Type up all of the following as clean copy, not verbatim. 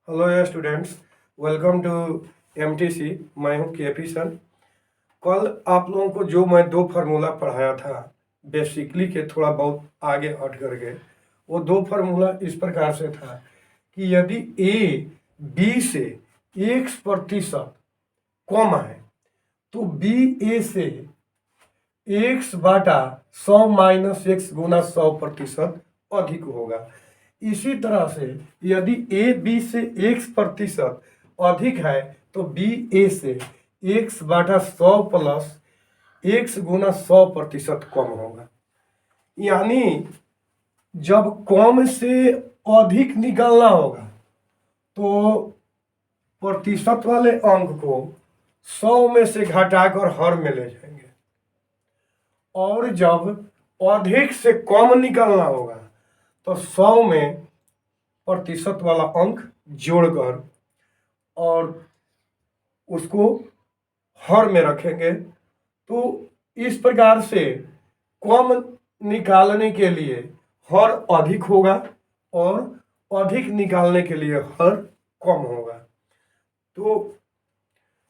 Hello या students, welcome to MTC. मैं हूं केपी सर। कल आप लोगों को जो मैं दो फार्मूला पढ़ाया था बेसिकली के थोड़ा बहुत आगे हट करके, वो दो फार्मूला इस प्रकार से था कि यदि ए बी से x% कम है तो बी ए से x बाटा 100 माइनस x गुना 100% अधिक होगा। इसी तरह से यदि ए बी से x% अधिक है तो बी ए से x बाटा 100 प्लस x गुना 100% कम होगा। यानी जब कम से अधिक निकालना होगा तो प्रतिशत वाले अंक को 100 में से घटाकर हर में ले जाएंगे, और जब अधिक से कम निकालना होगा तो 100 में प्रतिशत वाला अंक जोड़कर और उसको हर में रखेंगे। तो इस प्रकार से कम निकालने के लिए हर अधिक होगा और अधिक निकालने के लिए हर कम होगा। तो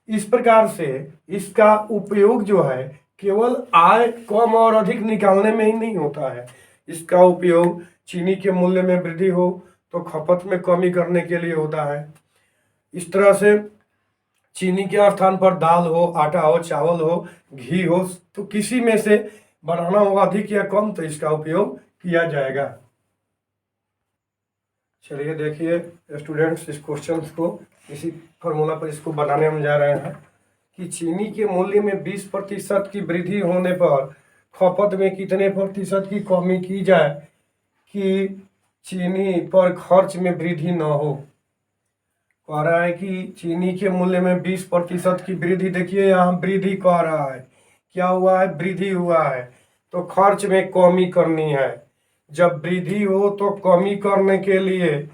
इस प्रकार से इसका उपयोग जो है केवल आय कम और अधिक निकालने में ही नहीं होता है। इसका उपयोग चीनी के मूल्य में वृद्धि हो तो खपत में कमी करने के लिए होता है। इस तरह से चीनी के स्थान पर दाल हो, आटा हो, चावल हो, घी हो, तो किसी में से बनाना होगा अधिक या कम तो इसका उपयोग किया जाएगा। चलिए देखिए स्टूडेंट्स, इस क्वेश्चन को इसी फॉर्मूला पर इसको बनाने हम जा रहे हैं कि चीनी के मूल्य में 20% की वृद्धि होने पर खपत में कितने प्रतिशत की कमी की जाए कि चीनी पर खर्च में वृद्धि न हो। कह रहा है कि चीनी के मूल्य में 20% की वृद्धि, देखिए यहाँ वृद्धि कह रहा है, क्या हुआ है, वृद्धि हुआ है, तो खर्च में कमी करनी है। जब वृद्धि हो तो कमी करने के लिए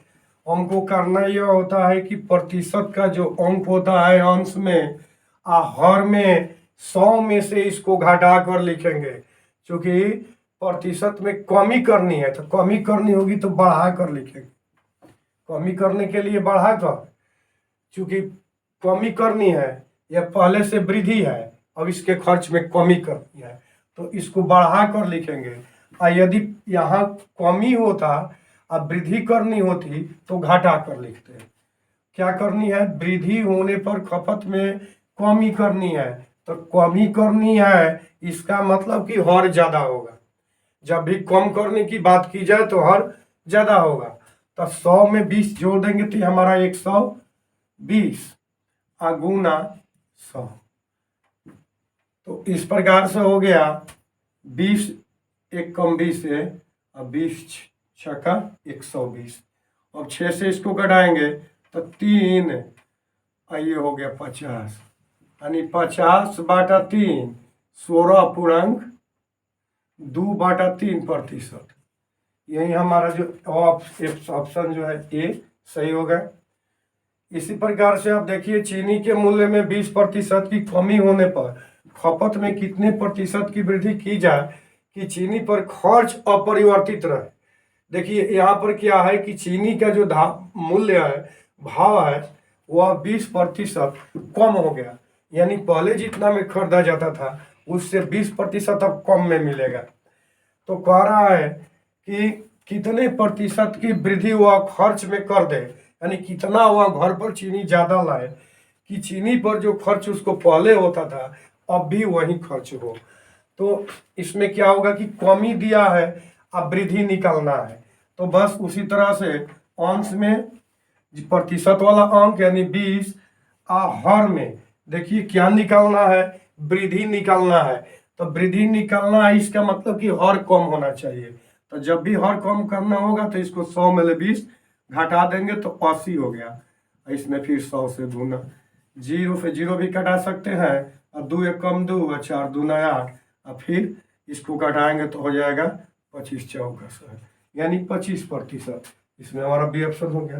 हमको करना यह होता है कि प्रतिशत का जो अंक होता है अंश में हर में 100 में से इसको घटा कर लिखेंगे, क्योंकि प्रतिशत में कमी करनी है तो कमी करनी होगी तो बढ़ा कर लिखेंगे। कमी करने के लिए बढ़ा कर, क्योंकि कमी करनी है, यह पहले से वृद्धि है, अब इसके खर्च में कमी करनी है तो इसको बढ़ा कर लिखेंगे। और यदि यहाँ कमी होता अब वृद्धि करनी होती तो घटा कर लिखते हैं। क्या करनी है, वृद्धि होने पर खपत में कमी करनी है, तो कमी करनी है इसका मतलब कि हर ज्यादा होगा। जब भी कम करने की बात की जाए तो हर ज्यादा होगा, तो 100 में 20 जोड़ देंगे तो हमारा 120 गुना 100। तो इस प्रकार से हो गया 20 एक कम 20 है, अब 20 छक्का 120। अब 6 से इसको घटाएंगे तो 3, ये हो गया 50, यानी 50 बाटा 3 16.2/3%। यही हमारा जो ऑप्शन जो है ए सही होगा। इसी प्रकार से आप देखिए चीनी के मूल्य में 20% की कमी होने पर खपत में कितने प्रतिशत की वृद्धि की जाए कि चीनी पर खर्च अपरिवर्तित रहे। देखिए यहाँ पर क्या है कि चीनी का जो मूल्य है, भाव है, वह 20% कम हो गया, यानी पहले जितना में खरीदा जाता था उससे 20% अब कम में मिलेगा। तो कह रहा है कि कितने प्रतिशत की वृद्धि वह खर्च में कर दे, यानी कितना वह घर पर चीनी ज्यादा लाए कि चीनी पर जो खर्च उसको पहले होता था अब भी वही खर्च हो। तो इसमें क्या होगा कि कमी दिया है, अब वृद्धि निकालना है, तो बस उसी तरह से अंश में प्रतिशत वाला अंक यानी 20 हर में देखिए क्या निकालना है, वृद्धि निकालना है। तो वृद्धि निकालना है इसका मतलब कि हर कम होना चाहिए, तो जब भी हर कम करना होगा तो इसको 100 में 20 घटा देंगे तो 80 हो गया। इसमें फिर 100 से गुना, 0 से 0 भी घटा सकते हैं, और 2 एक कम 2 और 4 दूना 8, और फिर इसको घटाएंगे तो हो जाएगा 25 चौका 100, यानी 25%। इसमें हमारा बी ऑप्शन हो गया।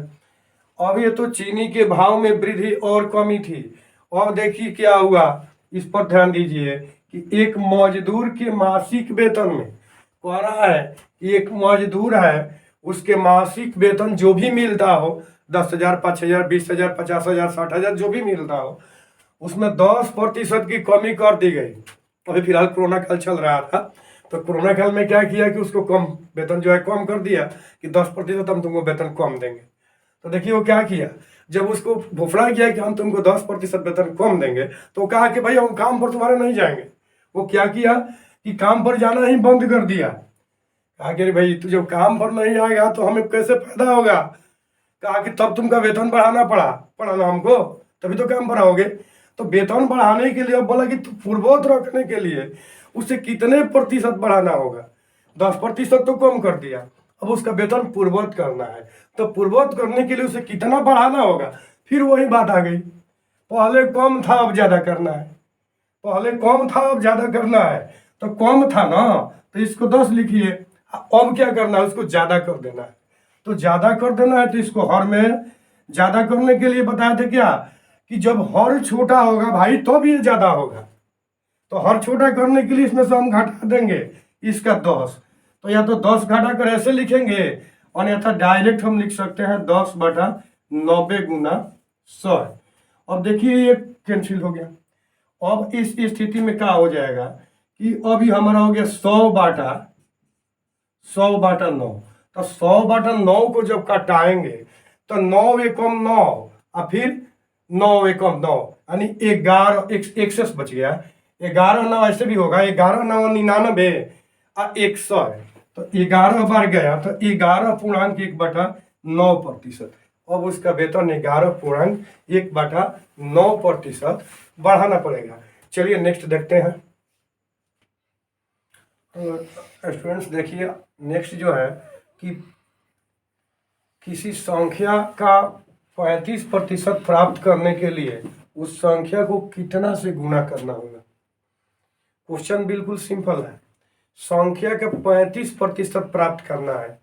अब ये तो चीनी के भाव में वृद्धि और कमी थी। अब देखिए क्या हुआ, इस पर ध्यान दीजिए कि एक मजदूर के मासिक वेतन में कह रहा है कि एक मजदूर है, उसके मासिक वेतन जो भी मिलता हो 10,000, 5,000, 20,000, 50,000, 60,000 जो भी मिल रहा हो, उसमें 10% की कमी कर दी गई। अभी फिलहाल कोरोना काल चल रहा था, तो कोरोना काल में क्या किया कि उसको कम वेतन जो है कम कर दिया कि 10% हम तुमको वेतन कम देंगे। तो देखिए वो क्या किया, जब उसको घोषणा किया कि हम तुमको 10% वेतन कम देंगे, तो कहा कि भाई हम काम पर तुम्हारे नहीं जाएंगे। वो क्या किया कि काम पर जाना ही बंद कर दिया। कहा कि भाई तू जब काम पर नहीं आएगा तो हमें कैसे फायदा होगा। कहा कि तब तुमका वेतन बढ़ाना पड़ा ना हमको, तभी तो काम पर आओगे। तो वेतन बढ़ाने के लिए अब बोला कि पूर्वोत्त रखने के लिए उसे कितने प्रतिशत बढ़ाना होगा। 10% तो कम कर दिया, अब उसका वेतन पूर्वोत्त करना है, तो पूर्वोत्त करने के लिए उसे कितना बढ़ाना होगा। फिर वही बात आ गई, पहले कम था अब ज्यादा करना है, पहले कम था अब ज्यादा करना है। तो कम था ना, तो इसको 10 लिखिए, अब क्या करना है उसको ज्यादा कर देना है। तो ज्यादा कर देना है तो इसको हर में ज्यादा करने के लिए बताए थे क्या कि जब हर छोटा होगा भाई तो भी ये ज्यादा होगा। तो हर छोटा करने के लिए इसमें से हम घटा देंगे इसका 10। तो या तो 10 घटा कर ऐसे लिखेंगे, और या तो डायरेक्ट हम लिख सकते हैं 10/90 गुना 100। अब देखिए ये कैंसिल हो गया। अब इस स्थिति में क्या हो जाएगा कि अभी हमारा हो गया 100/9। तो 100/9 को जब कटाएंगे तो 9 एकम 9 और फिर 9 एकम 9 यानी 11 एक्सेस बच गया। 11 9 ऐसे भी होगा, 11 9 99 और 100 है, तो 11 बार गया तो 11.1/9%। अब उसका वेतन 11.1/9% बढ़ाना पड़ेगा। चलिए नेक्स्ट देखते हैं। तो स्टूडेंट्स देखिए नेक्स्ट जो है कि किसी संख्या का 35% प्राप्त करने के लिए उस संख्या को कितना से गुना करना होगा। क्वेश्चन बिल्कुल सिंपल है। संख्या का 35% प्राप्त करना है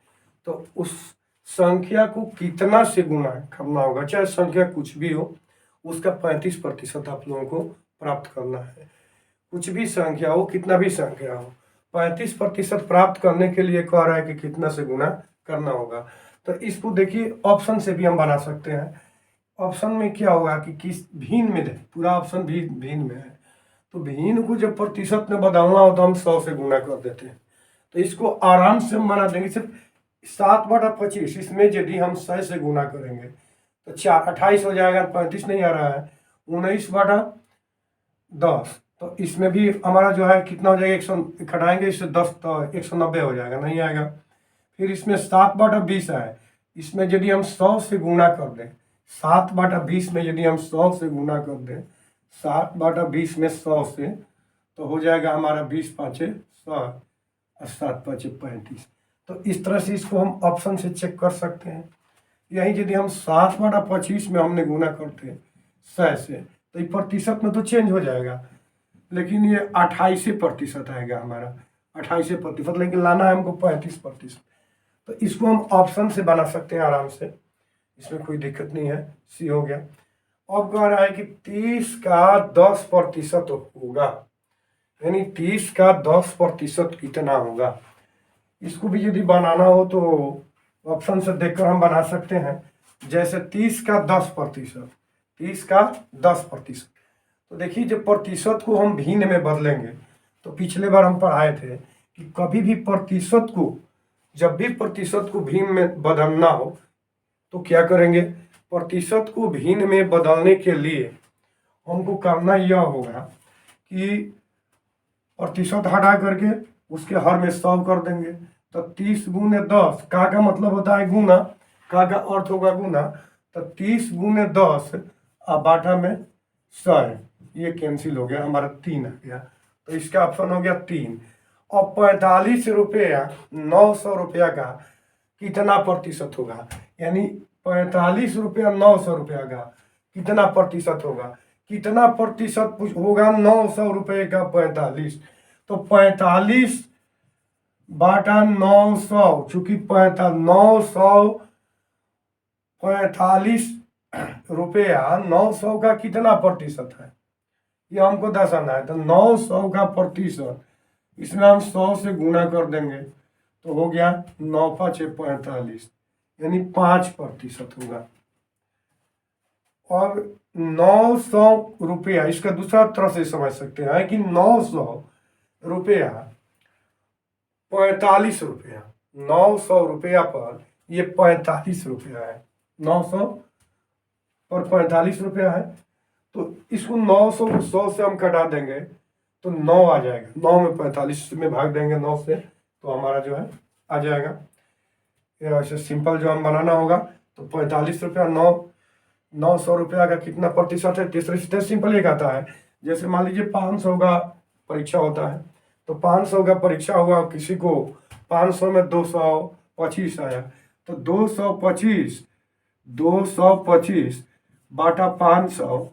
तो उस संख्या को कितना से गुना करना होगा, चाहे संख्या कुछ भी हो, उसका 35% आप लोगों को प्राप्त करना है। कुछ भी संख्या हो, कितना भी संख्या हो, 35% प्राप्त करने के लिए कह रहा है कि कितना से गुना करना होगा। तो इसको देखिए ऑप्शन से भी हम बना सकते हैं। ऑप्शन में क्या होगा कि किस भिन्न में दे, पूरा ऑप्शन भी भिन्न में है, तो भिन्न को जब प्रतिशत में बदलना हो तो हम 100 से गुना कर देते हैं। तो इसको आराम से हम बना देंगे, सिर्फ 7/25 इसमें यदि हम 100 से गुना करेंगे तो 28 हो जाएगा, 35 नहीं आ रहा है, 19/10। तो इसमें भी हमारा जो है कितना हो जाएगा, 100 घटाएंगे इससे 10 तो 190 हो जाएगा, नहीं आएगा। फिर इसमें 7/20 है, इसमें यदि हम 100 से गुना कर दें, 7/20 में यदि हम 100 से गुना कर दें, 7/20 में 100 से, तो हो जाएगा हमारा 20×5 100 और 7×5 35। तो इस तरह से इसको हम ऑप्शन से चेक कर सकते हैं। यही यदि हम 7/25 में हमने गुना करते 100 से, तो ये प्रतिशत में तो चेंज हो जाएगा, लेकिन ये 28% आएगा हमारा, 28%, लेकिन लाना है हमको 35%। तो इसको हम ऑप्शन से बना सकते हैं आराम से, इसमें कोई दिक्कत नहीं है। सी हो गया। अब कह रहा है कि 30 का 10% होगा, यानी 30 का 10% कितना होगा। इसको भी यदि बनाना हो तो ऑप्शन से देखकर हम बना सकते हैं। जैसे 30 का 10%, 30 का 10%, तो देखिए जब प्रतिशत को हम भिन्न में बदलेंगे, तो पिछले बार हम पढ़ाए थे कि कभी भी प्रतिशत को, जब भी प्रतिशत को भिन्न में बदलना हो तो क्या करेंगे, प्रतिशत को भिन्न में बदलने के लिए हमको करना यह होगा कि प्रतिशत हटा करके उसके हर में 100 कर देंगे। तो 30 गुने 10 का मतलब होता है गुना, का अर्थ होगा गुना। तो 30 गुने 10 और बाटा में 100, ये कैंसिल हो गया, हमारा 3 आ गया। तो इसका ऑप्शन हो गया 3। और 45 रुपया 900 रुपया का कितना प्रतिशत होगा, यानी 45 रुपया 900 रुपया का कितना प्रतिशत होगा, कितना प्रतिशत होगा 900 रुपये का 45। तो 45/900, चूंकि 945 रुपया 900 का कितना प्रतिशत है ये हमको दर्शाना है। तो 900 का प्रतिशत, इसमें हम 100 से गुना कर देंगे तो हो गया 9×5 = 45, यानी 5% होगा। और 900 रुपया, इसका दूसरा तरह से समझ सकते हैं कि 900 रुपया 45 रुपया, 900 रुपया पर ये 45 रुपया है, 900 और 45 रुपया है। तो इसको 900 को 100 से हम घटा देंगे तो 9 आ जाएगा, 9 में 45 में भाग देंगे 9 से, तो हमारा जो है आ जाएगा। ये ऐसे सिंपल जो हम बनाना होगा, तो 45 रुपया 900 रुपया का कितना प्रतिशत है, तीसरे से सिंपल एक आता है। जैसे मान लीजिए 500 का परीक्षा होता है, तो 500 का परीक्षा हुआ, किसी को 500 में 225 आया, तो 225 बाटा 500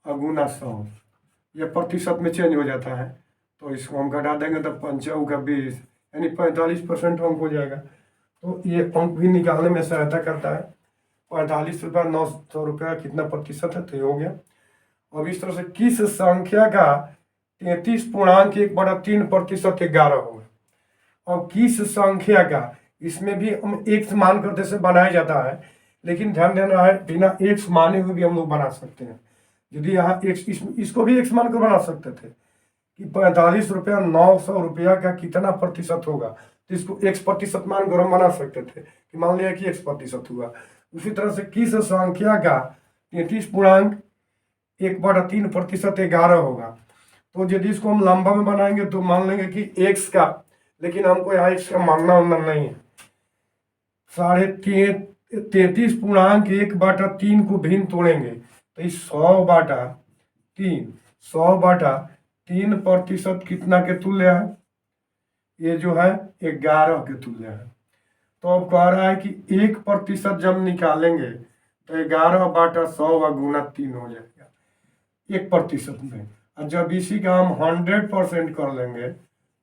गुना 100, यह प्रतिशत में चेंज हो जाता है। तो इसको हम घटा देंगे तो 5 का 20 यानी 45% अंक हो जाएगा। तो ये अंक भी निकालने में सहायता करता है। 45 रुपया 900 रुपया कितना प्रतिशत है, तो ये हो गया। अब इस तरह से किस संख्या का 33.1/3% 11 होगा। और किस संख्या का, इसमें भी हम एक्स मान करते से बनाया जाता है, लेकिन ध्यान देना है बिना एक्स माने हुए भी हम लोग बना सकते हैं। यदि यहाँ एक्स, इसको भी एक्स मान कर बना सकते थे कि 45 रुपया 900 रुपया का कितना प्रतिशत होगा, तो इसको एक्स प्रतिशत मान कर हम बना सकते थे कि मान लिया कि एक्स प्रतिशत हुआ। उसी तरह से किस संख्या का 33.1/3% 11 होगा। तो यदि इसको हम लंबा में बनाएंगे तो मान लेंगे कि एक्स का, लेकिन हमको यहाँ एक्स का मानना नहीं है। 33.1/3 को भिन्न तोड़ेंगे तो इस 100/3 कितना के तुल्य है, ये जो है 11 के तुल्य है। तो अब कह रहा है कि 1% जब निकालेंगे तो 11/100 गुना 3 हो जाएगा 1% में। और जब इसी का हम 100% कर लेंगे,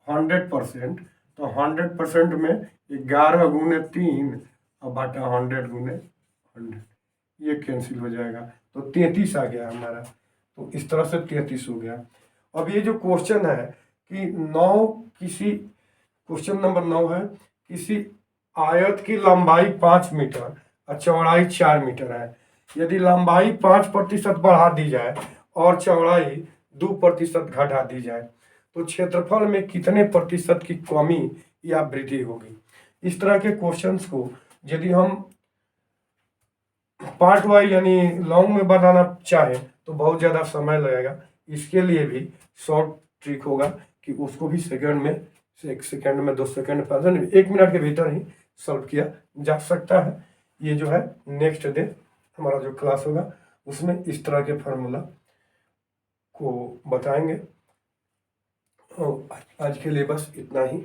100%, तो 100% में 11 गुने 3 और बाटा 100 गुने 100, ये कैंसिल हो जाएगा, तो 33 आ गया हमारा। तो इस तरह से 33 हो गया। अब ये जो क्वेश्चन है कि क्वेश्चन नंबर 9 है, किसी आयत की लंबाई 5 मीटर और चौड़ाई 4 मीटर है। यदि लंबाई 5% बढ़ा दी जाए और चौड़ाई 2% घटा दी जाए तो क्षेत्रफल में कितने प्रतिशत की कमी या वृद्धि होगी। इस तरह के क्वेश्चंस को यदि हम पार्ट वाइज यानी लॉन्ग में बनाना चाहें तो बहुत ज़्यादा समय लगेगा। इसके लिए भी शॉर्ट ट्रिक होगा कि उसको भी सेकंड में, 1 सेकंड में, 2 सेकंड, 5 मिनट, 1 मिनट के भीतर ही सॉल्व किया जा सकता है। ये जो है नेक्स्ट डे हमारा जो क्लास होगा उसमें इस तरह के फार्मूला को बताएंगे। आज के लिए बस इतना ही।